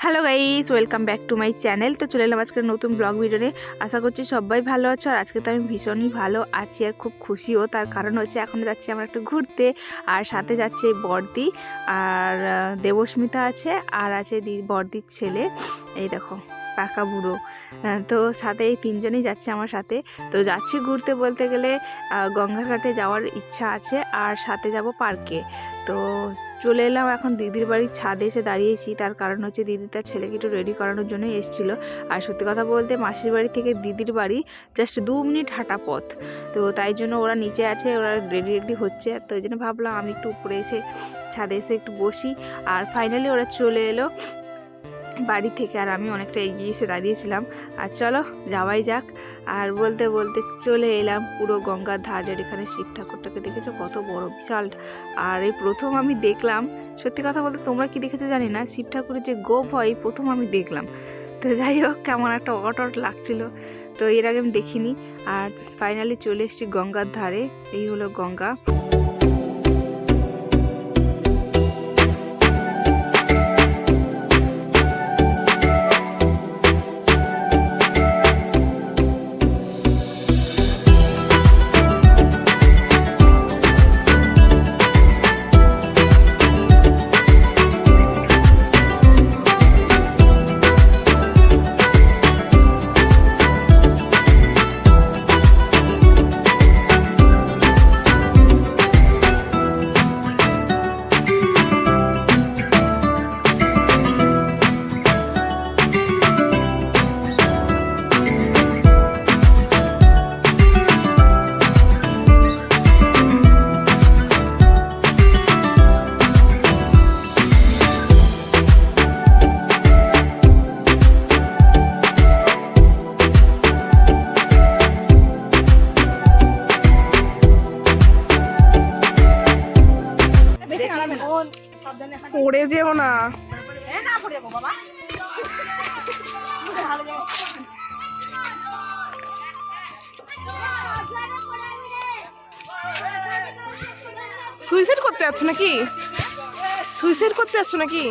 Hello guys, welcome back to my channel. তো চলে এলাম আজকের নতুন ব্লগ ভিডিও নিয়ে। আশা করছি সবাই ভালো আছো। আর আজকে তো আমি ভীষণই ভালো আছি আর খুব খুশিও। তার কারণ হচ্ছে এখন যাচ্ছি আমরা একটু ঘুরতে, আর সাথে যাচ্ছে বর্দি আর দেবস্মিতা আছে, আর আছে বর্দির ছেলে, এই দেখো পাকা বুড়ো। তো সাথে এই তিনজনই যাচ্ছে আমার সাথে। তো যাচ্ছি ঘুরতে, বলতে গেলে গঙ্গাঘাটে যাওয়ার ইচ্ছা আছে, আর সাথে যাব পার্কে। তো চলে এলাম এখন দিদির বাড়ির ছাদে এসে দাঁড়িয়েছি। তার কারণ হচ্ছে দিদি তার ছেলেকে একটু রেডি করানোর জন্যই এসেছিলো। আর সত্যি কথা বলতে মাসির বাড়ি থেকে দিদির বাড়ি জাস্ট 2 মিনিট হাঁটা পথ। তো তাই জন্য ওরা নিচে আছে, ওরা রেডি হচ্ছে। তো ওই জন্য ভাবলাম আমি একটু উপরে এসে ছাদে এসে একটু বসি। আর ফাইনালি ওরা চলে এলো বাড়ি থেকে, আর আমি অনেকটা এগিয়ে এসে দাঁড়িয়েছিলাম। আর চলো যাওয়াই যাক। আর বলতে বলতে চলে এলাম পুরো গঙ্গার ধারের এখানে। শিব ঠাকুরটাকে দেখেছো কত বড়, বিশাল। আর এই প্রথম আমি দেখলাম, সত্যি কথা বলতে তোমরা কি দেখেছো জানি না, শিব ঠাকুরের যে গোপ হয় প্রথম আমি দেখলাম। তো যাই হোক, কেমন একটা অট লাগছিল। তো এর আগে আমি দেখিনি। আর ফাইনালি চলে এসেছি গঙ্গার ধারে। এই হলো গঙ্গা। পড়ে যেও না। সুইসাইড করতে যাচ্ছ নাকি? সুইসাইড করতে যাচ্ছ নাকি?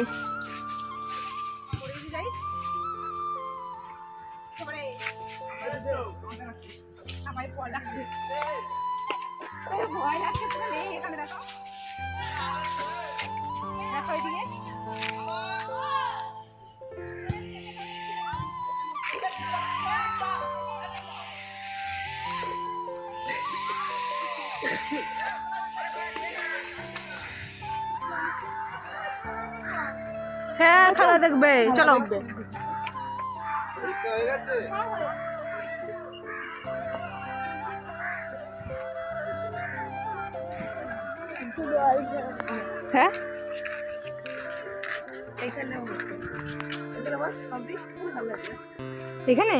হ্যাঁ, খেলা দেখবে, চলো। হ্যাঁ, এখানে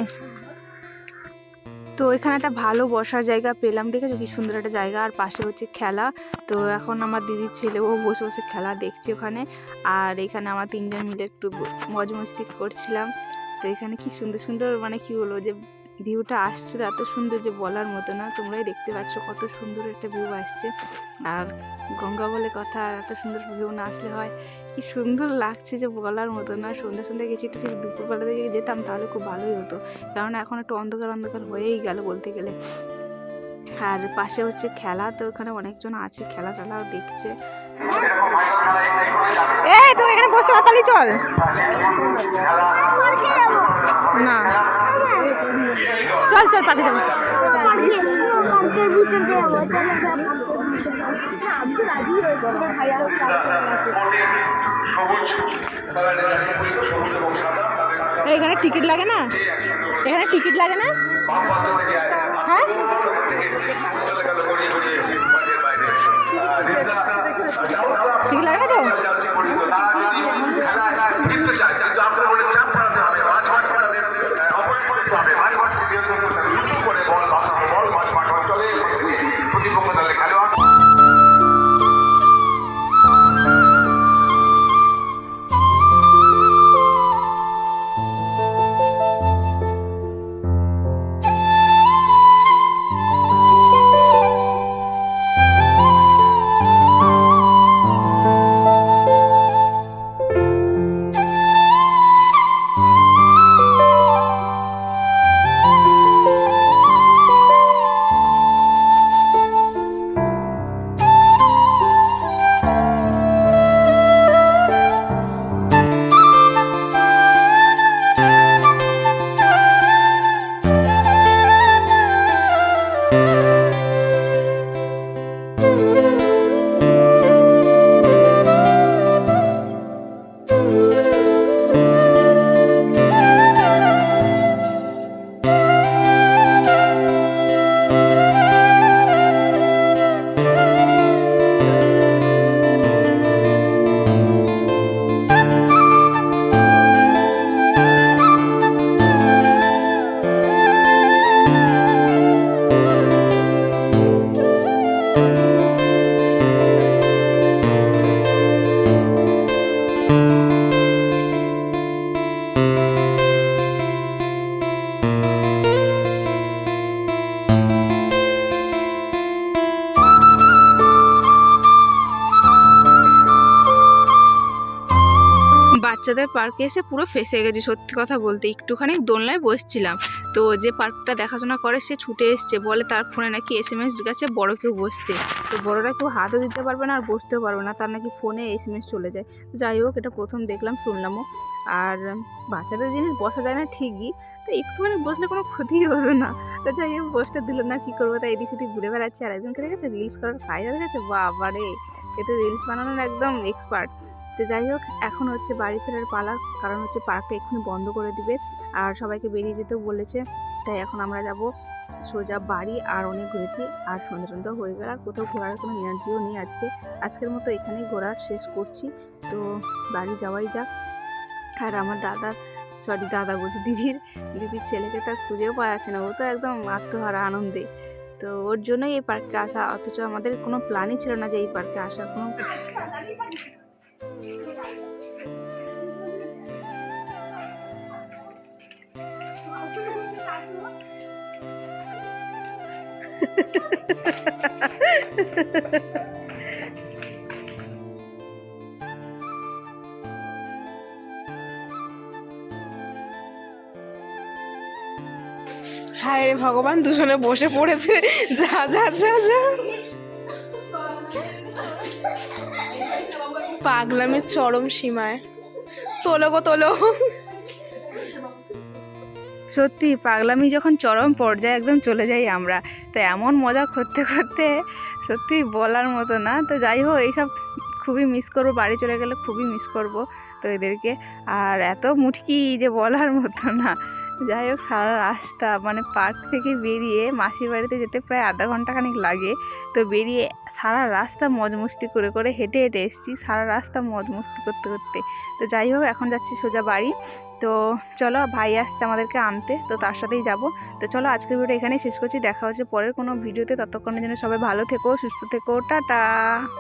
তো এখানে একটা ভালো বসার জায়গা পেলাম, দেখেছো কি সুন্দর একটা জায়গা। আর পাশে হচ্ছে খেলা। তো এখন আমার দিদির ছেলে ও বসে বসে খেলা দেখছে ওখানে। আর এখানে আমার তিনজন মিলে একটু মজ মস্তি করছিলাম। তো এখানে কি সুন্দর সুন্দর, মানে কি বলবো, যে ভিউটা আসছিল এত সুন্দর যে বলার মতো না। তোমরাই দেখতে পাচ্ছ কত সুন্দর একটা ভিউ আসছে। আর গঙ্গা বলে কথা, আর এত সুন্দর ভিউ না আসলে হয়। কি সুন্দর লাগছে যে বলার মতো না। সন্ধ্যা সন্ধ্যা গেছি, একটু ঠিক দুপুরবেলা থেকে যেতাম তাহলে খুব ভালোই হতো, কারণ এখন একটু অন্ধকার অন্ধকার হয়েই গেল বলতে গেলে। আর পাশে হচ্ছে খেলা, তো ওখানে অনেকজন আছে, খেলা টেলাও দেখছে। এই তো এখানে বসতে পারলি, চল না, চল চল পাঠিয়ে দেবো। এখানে টিকিট লাগে না? এখানে টিকিট লাগে না? হ্যাঁ, টিকিট লাগে না তো। বাচ্চাদের পার্কে এসে পুরো ফেঁসে গেছি, সত্যি কথা বলতে। একটুখানি দোলনায় বসছিলাম, তো যে পার্কটা দেখাশোনা করে সে ছুটে এসছে, বলে তার ফোনে নাকি SMS গেছে বড় কেউ বসছে। তো বড়রা কেউ হাতও দিতে পারবে না আর বসতেও পারবে না, তার নাকি ফোনে SMS চলে যায়। যাই হোক, এটা প্রথম দেখলাম, শুনলামও। আর বাচ্চাদের জিনিস বসা যায় না ঠিকই, তো একটুখানি বসলে কোনো ক্ষতিই হতো না। তো যাই হোক, বসতে দিল না, কী করবো, তাই এদিক সেদিক ঘুরে বেড়াচ্ছে। আর একজনকে দেখেছে রিলস করার কায়দা দেখেছে, বাবা রে, এ তো রিলস বানানোর একদম এক্সপার্ট। তো যাই হোক, এখন হচ্ছে বাড়ি ফেরার পালা, কারণ হচ্ছে পার্কটা এক্ষুনি বন্ধ করে দিবে আর সবাইকে বেরিয়ে যেতেও বলেছে। তাই এখন আমরা যাব সোজা বাড়ি। আর অনেক ঘুরেছি, আর সন্ধ্যা হয়ে গেল, আর কোথাও ঘোরার কোনো এনার্জিও নেই আজকের মতো এখানেই ঘোরার শেষ করছি। তো বাড়ি যাওয়াই যাক। আর আমার দাদা বলছি, দিদির ছেলেকে তো খুঁজেও পাওয়া যাচ্ছে না, ও তো একদম আত্মহারা আনন্দে। তো ওর জন্যই এই পার্কে আসা, অথচ আমাদের কোনো প্ল্যানই ছিল না যে এই পার্কে আসার কোনো। হায় রে ভগবান, দুজনে বসে পড়েছে। যা যা যা যা, পাগলামের চরম সীমায়। তোলো গো তোলো। সত্যি পাগলামি যখন চরম পর্যায়ে একদম চলে যাই আমরা, তো এমন মজা করতে করতে সত্যি বলার মতো না। তো যাই হোক, এইসব খুবই মিস করবো, বাড়ি চলে গেলে খুবই মিস করব তো এদেরকে। আর এত মুটকি যে বলার মতো না। যাই হোক, সারা রাস্তা মানে পার্ক থেকে বেরিয়ে মাসির বাড়িতে যেতে প্রায় আধা ঘন্টাখানিক লাগে। তো বেরিয়ে সারা রাস্তা মজ মস্তি করে করে হেঁটে হেঁটে এসেছি, সারা রাস্তা মজ মস্তি করতে করতে। তো যাই হোক, এখন যাচ্ছি সোজা বাড়ি। তো চলো, ভাই আসছে আমাদেরকে আনতে, তো তার সাথেই যাব। তো চলো, আজকের ভিডিও এখানেই শেষ করছি, দেখা হচ্ছে পরের কোনো ভিডিওতে। ততক্ষণের জন্য সবাই ভালো থেকো, সুস্থ থেকো, টাটা।